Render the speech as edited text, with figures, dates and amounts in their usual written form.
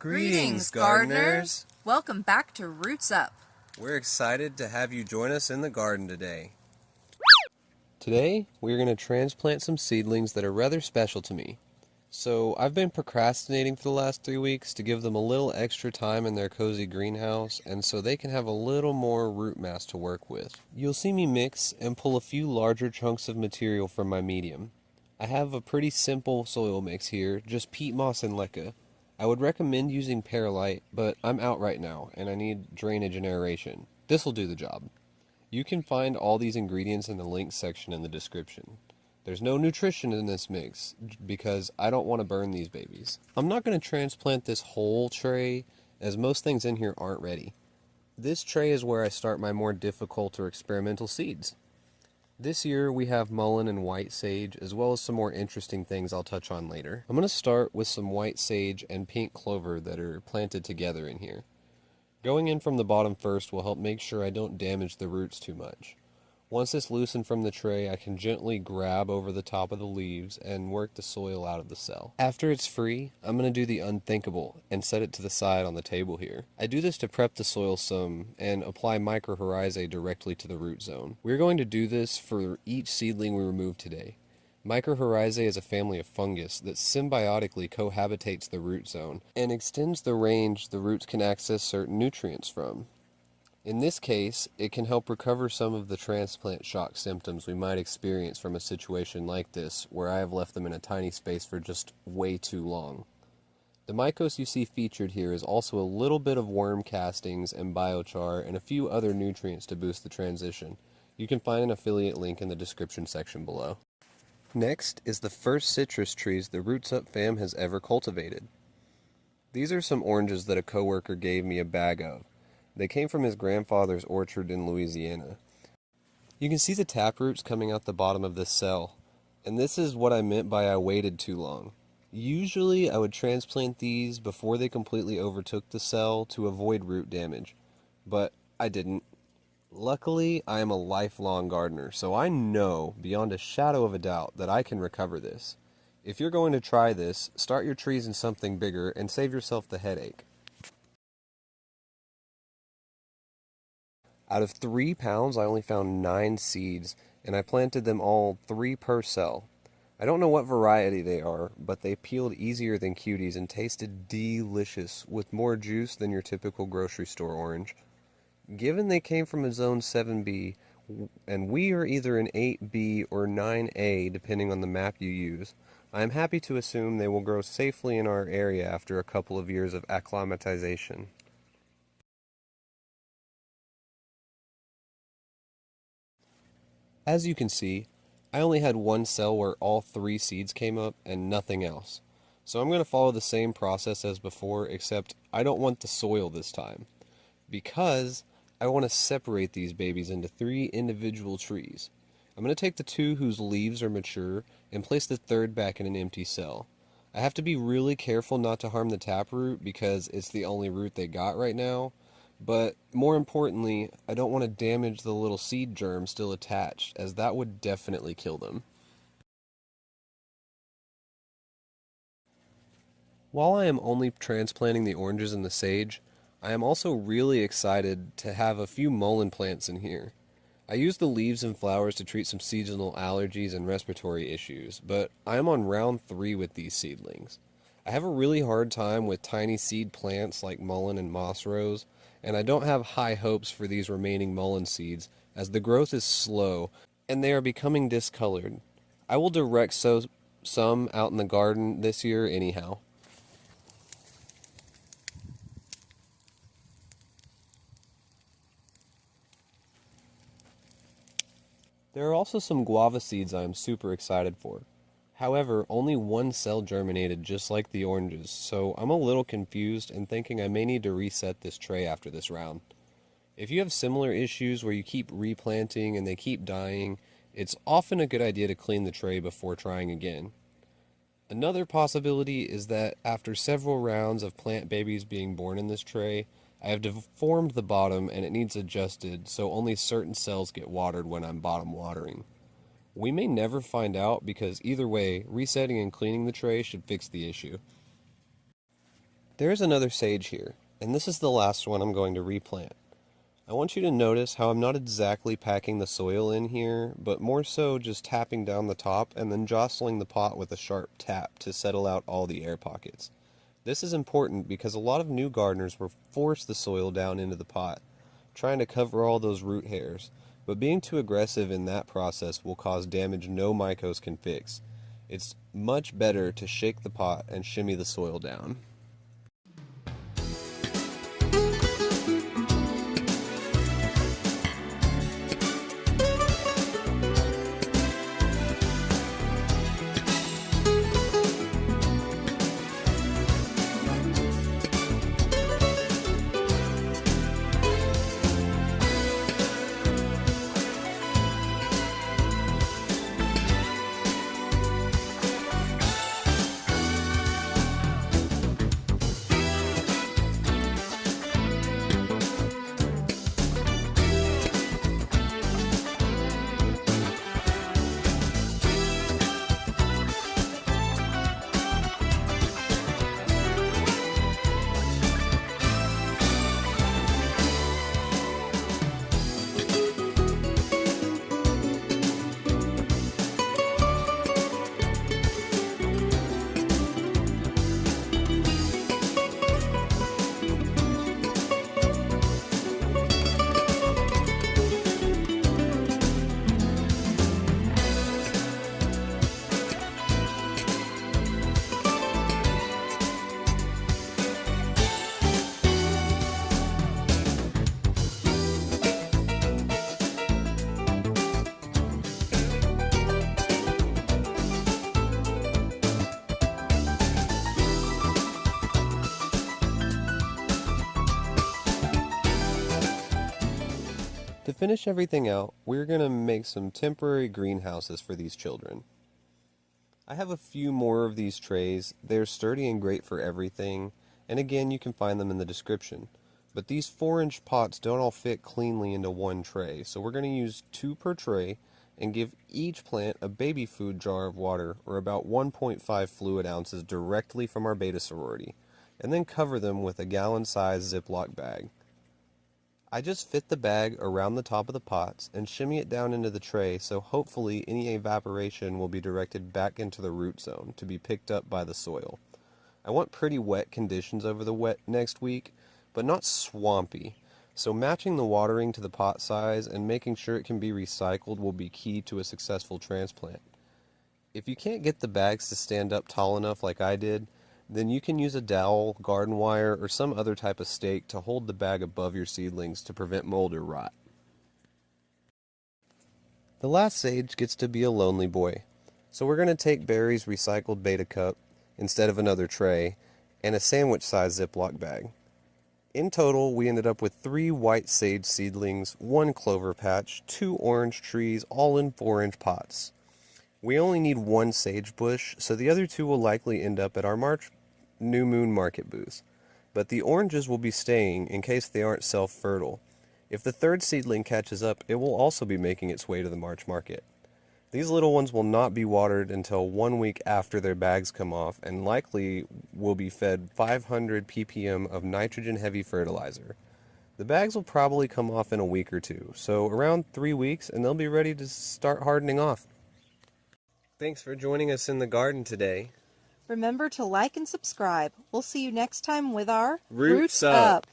Greetings, gardeners! Welcome back to RootsUp. We're excited to have you join us in the garden today. Today, we're going to transplant some seedlings that are rather special to me. So, I've been procrastinating for the last 3 weeks to give them a little extra time in their cozy greenhouse, and so they can have a little more root mass to work with. You'll see me mix and pull a few larger chunks of material from my medium. I have a pretty simple soil mix here, just peat moss and leca. I would recommend using perlite, but I'm out right now, and I need drainage and aeration. This'll do the job. You can find all these ingredients in the links section in the description. There's no nutrition in this mix, because I don't want to burn these babies. I'm not going to transplant this whole tray, as most things in here aren't ready. This tray is where I start my more difficult or experimental seeds. This year we have mullein and white sage, as well as some more interesting things I'll touch on later. I'm going to start with some white sage and pink clover that are planted together in here. Going in from the bottom first will help make sure I don't damage the roots too much. Once it's loosened from the tray, I can gently grab over the top of the leaves and work the soil out of the cell. After it's free, I'm going to do the unthinkable and set it to the side on the table here. I do this to prep the soil some and apply mycorrhizae directly to the root zone. We're going to do this for each seedling we remove today. Mycorrhizae is a family of fungus that symbiotically cohabitates the root zone and extends the range the roots can access certain nutrients from. In this case, it can help recover some of the transplant shock symptoms we might experience from a situation like this, where I have left them in a tiny space for just way too long. The mycos you see featured here is also a little bit of worm castings and biochar and a few other nutrients to boost the transition. You can find an affiliate link in the description section below. Next is the first citrus trees the RootsUp fam has ever cultivated. These are some oranges that a coworker gave me a bag of. They came from his grandfather's orchard in Louisiana. You can see the taproots coming out the bottom of this cell, and this is what I meant by I waited too long. Usually I would transplant these before they completely overtook the cell to avoid root damage, but I didn't. Luckily, I am a lifelong gardener, so I know beyond a shadow of a doubt that I can recover this. If you're going to try this, start your trees in something bigger and save yourself the headache. Out of 3 pounds, I only found 9 seeds, and I planted them all 3 per cell. I don't know what variety they are, but they peeled easier than cuties and tasted delicious, with more juice than your typical grocery store orange. Given they came from a zone 7B, and we are either an 8B or 9A depending on the map you use, I am happy to assume they will grow safely in our area after a couple of years of acclimatization. As you can see, I only had one cell where all 3 seeds came up and nothing else. So I'm going to follow the same process as before, except I don't want the soil this time, because I want to separate these babies into 3 individual trees. I'm going to take the 2 whose leaves are mature and place the 3rd back in an empty cell. I have to be really careful not to harm the taproot because it's the only root they got right now. But more importantly, I don't want to damage the little seed germ still attached, as that would definitely kill them. While I am only transplanting the oranges and the sage, I am also really excited to have a few mullein plants in here. I use the leaves and flowers to treat some seasonal allergies and respiratory issues, but I am on round 3 with these seedlings. I have a really hard time with tiny seed plants like mullein and moss rose, and I don't have high hopes for these remaining mullein seeds as the growth is slow and they are becoming discolored. I will direct sow some out in the garden this year anyhow. There are also some guava seeds I am super excited for. However, only 1 cell germinated just like the oranges, so I'm a little confused and thinking I may need to reset this tray after this round. If you have similar issues where you keep replanting and they keep dying, it's often a good idea to clean the tray before trying again. Another possibility is that after several rounds of plant babies being born in this tray, I have deformed the bottom and it needs adjusted so only certain cells get watered when I'm bottom watering. We may never find out because either way, resetting and cleaning the tray should fix the issue. There's another sage here, and this is the last one I'm going to replant. I want you to notice how I'm not exactly packing the soil in here, but more so just tapping down the top and then jostling the pot with a sharp tap to settle out all the air pockets. This is important because a lot of new gardeners will force the soil down into the pot, trying to cover all those root hairs, but being too aggressive in that process will cause damage no mycos can fix. It's much better to shake the pot and shimmy the soil down. To finish everything out, we're going to make some temporary greenhouses for these children. I have a few more of these trays. They're sturdy and great for everything, and again you can find them in the description. But these 4-inch pots don't all fit cleanly into one tray, so we're going to use 2 per tray and give each plant a baby food jar of water, or about 1.5 fluid ounces directly from our beta sorority, and then cover them with a gallon-sized Ziploc bag. I just fit the bag around the top of the pots and shimmy it down into the tray, so hopefully any evaporation will be directed back into the root zone to be picked up by the soil. I want pretty wet conditions over the next week, but not swampy, so matching the watering to the pot size and making sure it can be recycled will be key to a successful transplant. If you can't get the bags to stand up tall enough like I did, then you can use a dowel, garden wire, or some other type of stake to hold the bag above your seedlings to prevent mold or rot. The last sage gets to be a lonely boy, so we're going to take Barry's recycled beta cup instead of another tray, and a sandwich-sized Ziploc bag. In total, we ended up with 3 white sage seedlings, 1 clover patch, 2 orange trees, all in 4-inch pots. We only need 1 sage bush, so the other 2 will likely end up at our March New Moon Market booth. But the oranges will be staying in case they aren't self-fertile. If the 3rd seedling catches up, it will also be making its way to the March market. These little ones will not be watered until 1 week after their bags come off, and likely will be fed 500 ppm of nitrogen-heavy fertilizer. The bags will probably come off in a week or 2, so around 3 weeks, and they'll be ready to start hardening off. Thanks for joining us in the garden today. Remember to like and subscribe. We'll see you next time with our Roots Up.